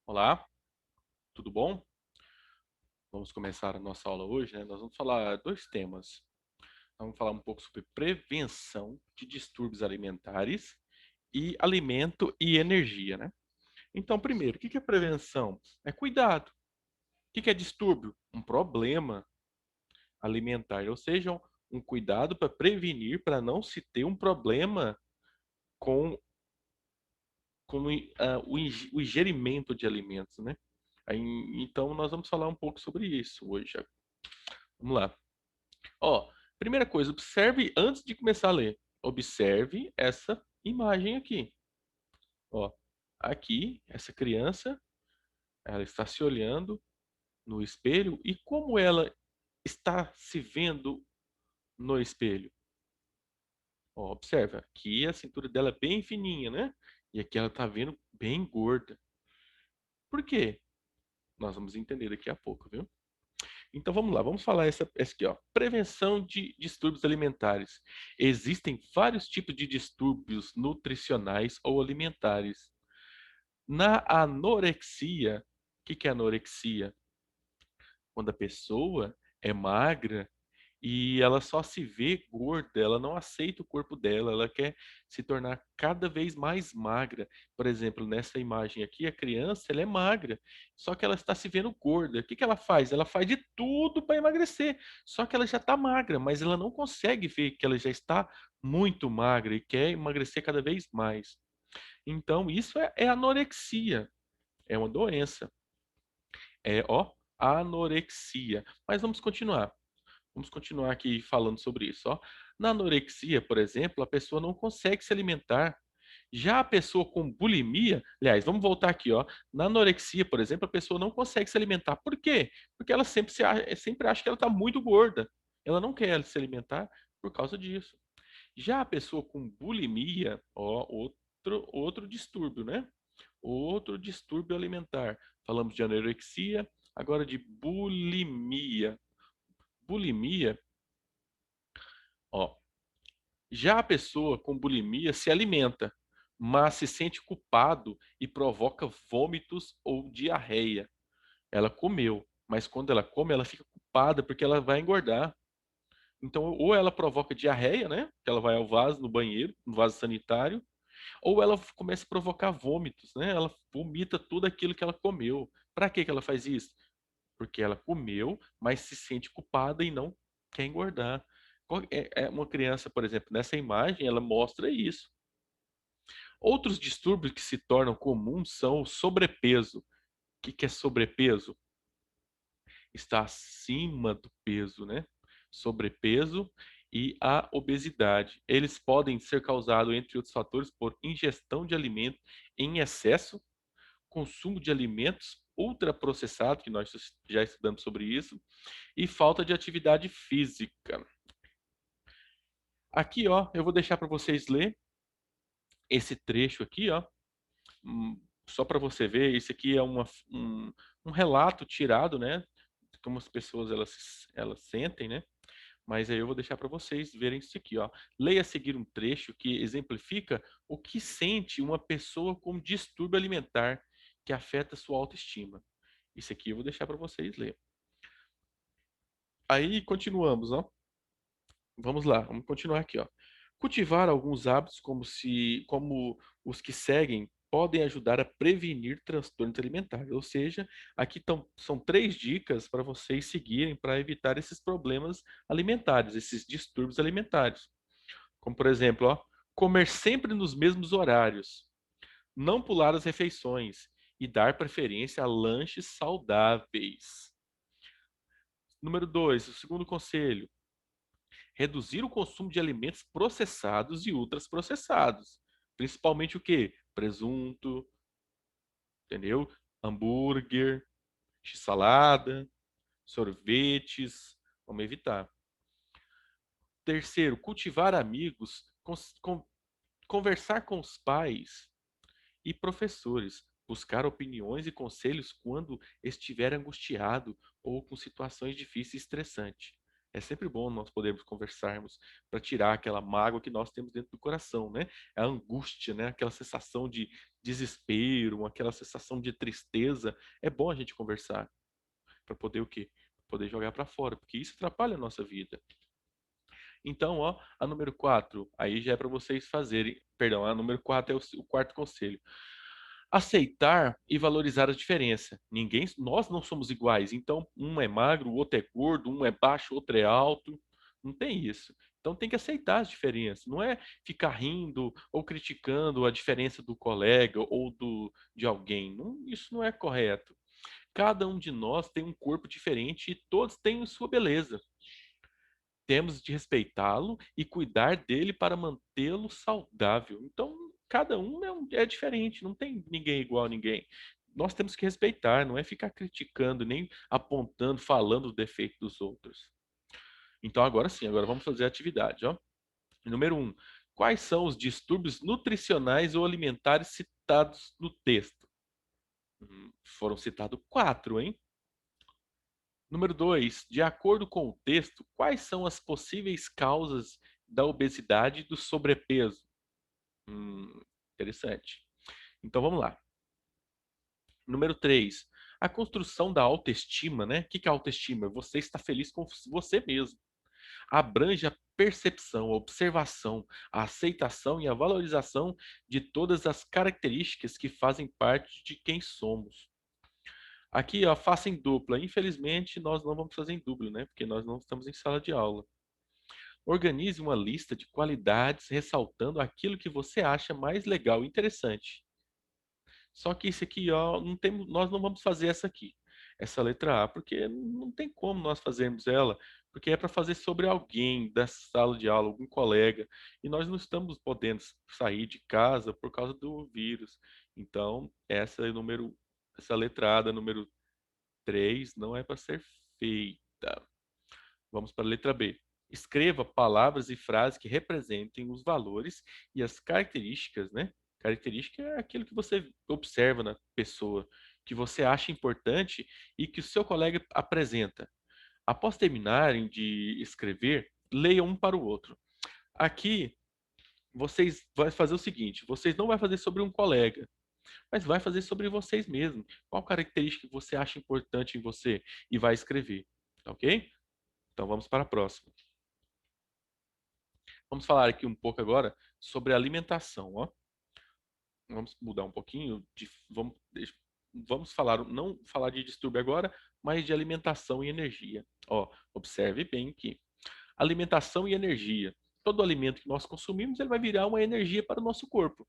Olá, tudo bom? Vamos começar a nossa aula hoje, né? Nós vamos falar dois temas. Vamos falar um pouco sobre prevenção de distúrbios alimentares e alimento e energia, né? Então, primeiro, o que é prevenção? É cuidado. O que é distúrbio? Um problema alimentar, ou seja, um cuidado para prevenir, para não se ter um problema com, o ingerimento de alimentos, né? Aí, então, nós vamos falar um pouco sobre isso hoje. Vamos lá. Ó, primeira coisa, observe antes de começar a ler. Observe essa imagem aqui. Ó, aqui, essa criança, ela está se olhando no espelho e como ela está se vendo no espelho? Ó, observa, aqui a cintura dela é bem fininha, né? E aqui ela está vendo bem gorda. Por quê? Nós vamos entender daqui a pouco, viu? Então vamos lá, vamos falar essa aqui, ó. Prevenção de distúrbios alimentares. Existem vários tipos de distúrbios nutricionais ou alimentares. Na anorexia, o que é anorexia? Quando a pessoa é magra e ela só se vê gorda, ela não aceita o corpo dela, ela quer se tornar cada vez mais magra. Por exemplo, nessa imagem aqui, a criança, ela é magra, só que ela está se vendo gorda. O que ela faz? Ela faz de tudo para emagrecer, só que ela já está magra, mas ela não consegue ver que ela já está muito magra e quer emagrecer cada vez mais. Então, isso é anorexia, é uma doença. É, ó, anorexia. Mas vamos continuar. Vamos continuar aqui falando sobre isso, ó. Na anorexia, por exemplo, a pessoa não consegue se alimentar. Já a pessoa com bulimia, aliás, vamos voltar aqui, ó. Na anorexia, por exemplo, a pessoa não consegue se alimentar. Por quê? Porque ela sempre acha que ela está muito gorda. Ela não quer se alimentar por causa disso. Já a pessoa com bulimia, ó, outro distúrbio, né? Outro distúrbio alimentar. Falamos de anorexia, agora de bulimia. Bulimia, ó, já a pessoa com bulimia se alimenta, mas se sente culpado e provoca vômitos ou diarreia. Ela comeu, mas quando ela come, ela fica culpada porque ela vai engordar. Então, ou ela provoca diarreia, né? Que ela vai ao vaso, no banheiro, no vaso sanitário, ou ela começa a provocar vômitos, né? Ela vomita tudo aquilo que ela comeu. Para que ela faz isso? Porque ela comeu, mas se sente culpada e não quer engordar. É uma criança, por exemplo, nessa imagem, ela mostra isso. Outros distúrbios que se tornam comuns são o sobrepeso. O que é sobrepeso? Está acima do peso, né? Sobrepeso e a obesidade. Eles podem ser causados, entre outros fatores, por ingestão de alimentos em excesso, consumo de alimentos ultraprocessados, que nós já estudamos sobre isso, e falta de atividade física. Aqui, ó, eu vou deixar para vocês ler esse trecho aqui, ó, só para você ver. Isso aqui é um relato tirado, né, de como as pessoas elas sentem, né? Mas aí eu vou deixar para vocês verem isso aqui, ó. Leia a seguir um trecho que exemplifica o que sente uma pessoa com distúrbio alimentar que afeta sua autoestima. Isso aqui eu vou deixar para vocês ler. Aí continuamos, ó. Vamos lá, vamos continuar aqui, ó. Cultivar alguns hábitos como os que seguem podem ajudar a prevenir transtornos alimentares. Ou seja, aqui são três dicas para vocês seguirem para evitar esses problemas alimentares, esses distúrbios alimentares. Como por exemplo, ó, comer sempre nos mesmos horários, não pular as refeições e dar preferência a lanches saudáveis. Número 2, o segundo conselho: reduzir o consumo de alimentos processados e ultraprocessados. Principalmente o quê? Presunto, entendeu? Hambúrguer, salada, sorvetes. Vamos evitar. Terceiro, cultivar amigos, conversar com os pais e professores. Buscar opiniões e conselhos quando estiver angustiado ou com situações difíceis e estressantes. É sempre bom nós podermos conversarmos para tirar aquela mágoa que nós temos dentro do coração, né? A angústia, né? Aquela sensação de desespero, aquela sensação de tristeza. É bom a gente conversar para poder o quê? Poder jogar para fora, porque isso atrapalha a nossa vida. Então, ó, a número 4, aí já é para vocês fazerem, perdão, a número 4 é o quarto conselho. Aceitar e valorizar a diferença. Nós não somos iguais, então um é magro, o outro é gordo, um é baixo, o outro é alto. Não tem isso. Então tem que aceitar as diferenças, não é ficar rindo ou criticando a diferença do colega ou de alguém. Isso não é correto. Cada um de nós tem um corpo diferente e todos têm sua beleza. Temos de respeitá-lo e cuidar dele para mantê-lo saudável. Então, cada um é diferente, não tem ninguém igual a ninguém. Nós temos que respeitar, não é ficar criticando, nem apontando, falando o defeito dos outros. Então, agora sim, agora vamos fazer a atividade. Ó. Número 1. Quais são os distúrbios nutricionais ou alimentares citados no texto? Foram citados 4, hein? Número 2, de acordo com o texto, quais são as possíveis causas da obesidade e do sobrepeso? Hum, interessante. Então vamos lá. Número 3, a construção da autoestima, né? O que é autoestima? Você está feliz com você mesmo. Abrange a percepção, a observação, a aceitação e a valorização de todas as características que fazem parte de quem somos. Aqui, ó, faça em dupla. Infelizmente, nós não vamos fazer em duplo, né? Porque nós não estamos em sala de aula. Organize uma lista de qualidades ressaltando aquilo que você acha mais legal e interessante. Só que isso aqui, ó, nós não vamos fazer essa aqui, essa letra A, porque não tem como nós fazermos ela, porque é para fazer sobre alguém da sala de aula, algum colega, e nós não estamos podendo sair de casa por causa do vírus. Então, essa letra A da número 3 não é para ser feita. Vamos para a letra B. Escreva palavras e frases que representem os valores e as características, né? Característica é aquilo que você observa na pessoa, que você acha importante e que o seu colega apresenta. Após terminarem de escrever, leiam um para o outro. Aqui, vocês vão fazer o seguinte: vocês não vão fazer sobre um colega, mas vai fazer sobre vocês mesmos. Qual característica você acha importante em você e vai escrever, tá ok? Então vamos para a próxima. Vamos falar aqui um pouco agora sobre alimentação, ó. Vamos mudar um pouquinho, vamos falar, não falar de distúrbio agora, mas de alimentação e energia. Ó, observe bem que alimentação e energia. Todo alimento que nós consumimos, ele vai virar uma energia para o nosso corpo.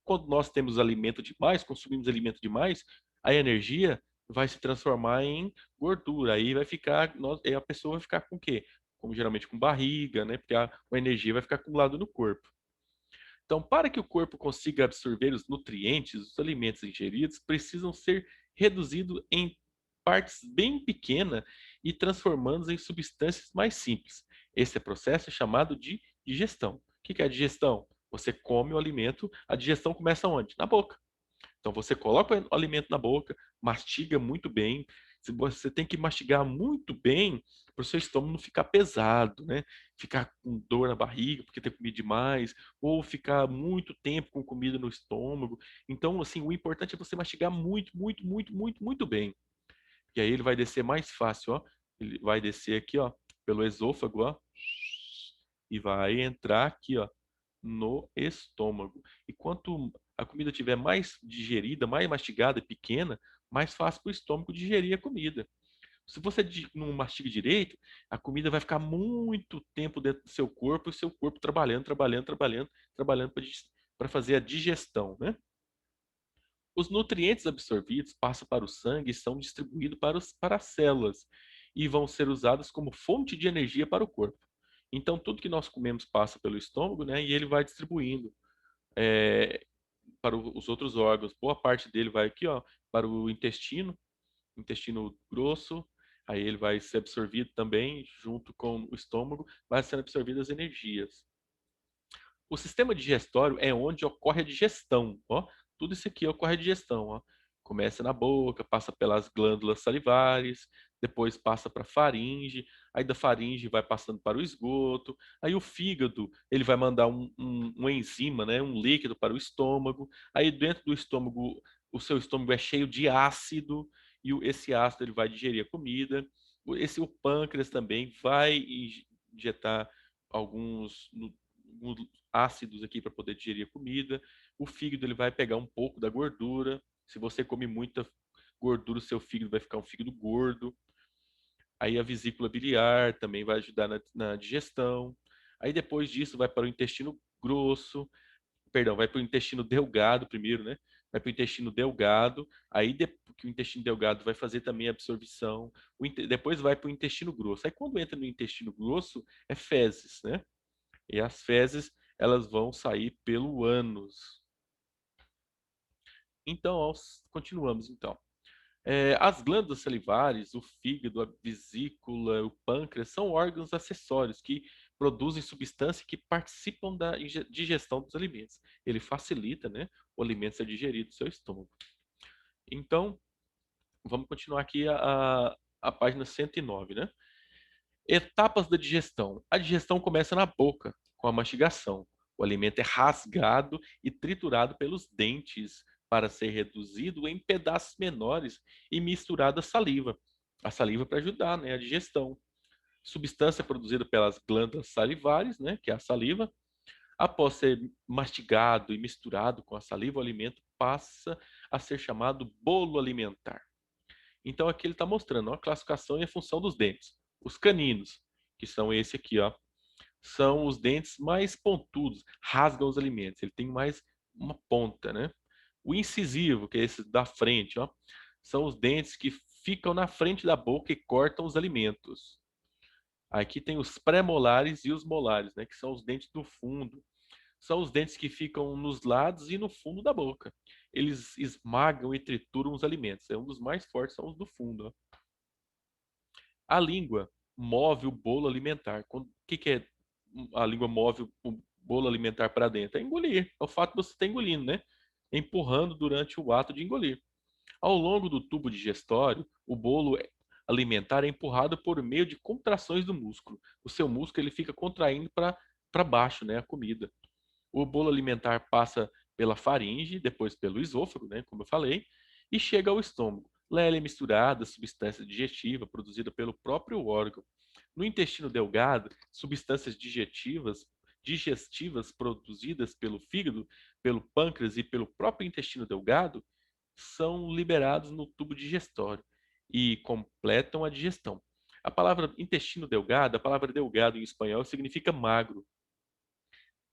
Quando nós temos alimento demais, consumimos alimento demais, a energia vai se transformar em gordura. Aí vai ficar, aí a pessoa vai ficar com o quê? Como geralmente com barriga, né? Porque a energia vai ficar acumulada no corpo. Então, para que o corpo consiga absorver os nutrientes, os alimentos ingeridos precisam ser reduzidos em partes bem pequenas e transformados em substâncias mais simples. Esse processo é chamado de digestão. O que é a digestão? Você come o alimento, a digestão começa onde? Na boca. Então você coloca o alimento na boca, mastiga muito bem. Você tem que mastigar muito bem para o seu estômago não ficar pesado, né? Ficar com dor na barriga porque tem comido demais, ou ficar muito tempo com comida no estômago. Então, assim, o importante é você mastigar muito, muito, muito, muito, muito bem. E aí ele vai descer mais fácil, ó. Ele vai descer aqui, ó, pelo esôfago, ó, e vai entrar aqui, ó, no estômago. E quanto a comida tiver mais digerida, mais mastigada, pequena, mais fácil para o estômago digerir a comida. Se você não mastiga direito, a comida vai ficar muito tempo dentro do seu corpo e o seu corpo trabalhando, trabalhando, trabalhando, trabalhando para fazer a digestão, né? Os nutrientes absorvidos passam para o sangue e são distribuídos para as células e vão ser usados como fonte de energia para o corpo. Então, tudo que nós comemos passa pelo estômago, né? E ele vai distribuindo é, para os outros órgãos. Boa parte dele vai aqui, ó, para o intestino grosso. Aí ele vai ser absorvido também junto com o estômago, vai sendo absorvidas as energias. O sistema digestório é onde ocorre a digestão, ó. Tudo isso aqui ocorre a digestão, ó. Começa na boca, passa pelas glândulas salivares, depois passa para a faringe, aí da faringe vai passando para o esgoto, aí o fígado, ele vai mandar uma enzima, né, um líquido para o estômago, aí dentro do estômago, o seu estômago é cheio de ácido, e esse ácido ele vai digerir a comida, o pâncreas também vai injetar alguns alguns ácidos aqui para poder digerir a comida, o fígado ele vai pegar um pouco da gordura, se você come muita gordura, o seu fígado vai ficar um fígado gordo. Aí a vesícula biliar também vai ajudar na digestão. Aí depois disso vai para o intestino grosso, perdão, vai para o intestino delgado primeiro, né? Vai para o intestino delgado, aí que o intestino delgado vai fazer também a absorção, depois vai para o intestino grosso. Aí quando entra no intestino grosso, é fezes, né? E as fezes, elas vão sair pelo ânus. Então, continuamos então. As glândulas salivares, o fígado, a vesícula, o pâncreas são órgãos acessórios que produzem substâncias que participam da digestão dos alimentos. Ele facilita, né, o alimento ser digerido no seu estômago. Então, vamos continuar aqui a página 109, né? Etapas da digestão. A digestão começa na boca, com a mastigação. O alimento é rasgado e triturado pelos dentes para ser reduzido em pedaços menores e misturado à saliva. A saliva para ajudar, né, a digestão. Substância produzida pelas glândulas salivares, né, que é a saliva. Após ser mastigado e misturado com a saliva, o alimento passa a ser chamado bolo alimentar. Então aqui ele está mostrando ó, a classificação e a função dos dentes. Os caninos, que são esse aqui, ó, são os dentes mais pontudos, rasgam os alimentos. Ele tem mais uma ponta, né? O incisivo, que é esse da frente, ó, são os dentes que ficam na frente da boca e cortam os alimentos. Aqui tem os pré-molares e os molares, né, que são os dentes do fundo. São os dentes que ficam nos lados e no fundo da boca. Eles esmagam e trituram os alimentos. É um dos mais fortes, são os do fundo. Ó. A língua move o bolo alimentar. O que é a língua move o bolo alimentar para dentro? É engolir. É o fato de você estar engolindo, né? Empurrando durante o ato de engolir. Ao longo do tubo digestório, o bolo alimentar é empurrado por meio de contrações do músculo. O seu músculo ele fica contraindo para baixo, né, a comida. O bolo alimentar passa pela faringe, depois pelo esôfago, né, como eu falei, e chega ao estômago. Lá ela é misturada à substância digestiva produzida pelo próprio órgão. No intestino delgado, substâncias digestivas produzidas pelo fígado, pelo pâncreas e pelo próprio intestino delgado são liberados no tubo digestório e completam a digestão. A palavra intestino delgado, a palavra delgado em espanhol significa magro.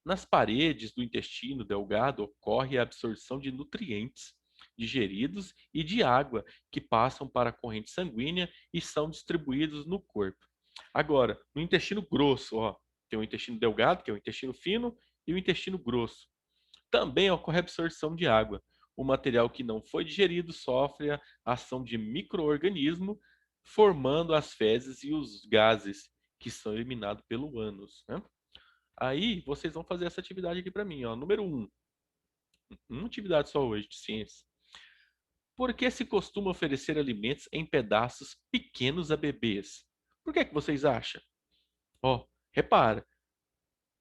Nas paredes do intestino delgado ocorre a absorção de nutrientes digeridos e de água que passam para a corrente sanguínea e são distribuídos no corpo. Agora, no intestino grosso, ó, tem o intestino delgado, que é o intestino fino, e o intestino grosso. Também ocorre a absorção de água. O material que não foi digerido sofre a ação de micro-organismo, formando as fezes e os gases que são eliminados pelo ânus. Né? Aí vocês vão fazer essa atividade aqui para mim, ó. Número 1, uma atividade só hoje de ciência. Por que se costuma oferecer alimentos em pedaços pequenos a bebês? Por que vocês acham? Ó, repara,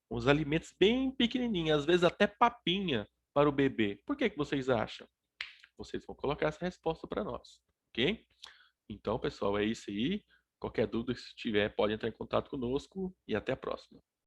os alimentos bem pequenininhos, às vezes até papinha para o bebê. Por que vocês acham? Vocês vão colocar essa resposta para nós, ok? Então, pessoal, é isso aí. Qualquer dúvida que tiver, pode entrar em contato conosco e até a próxima.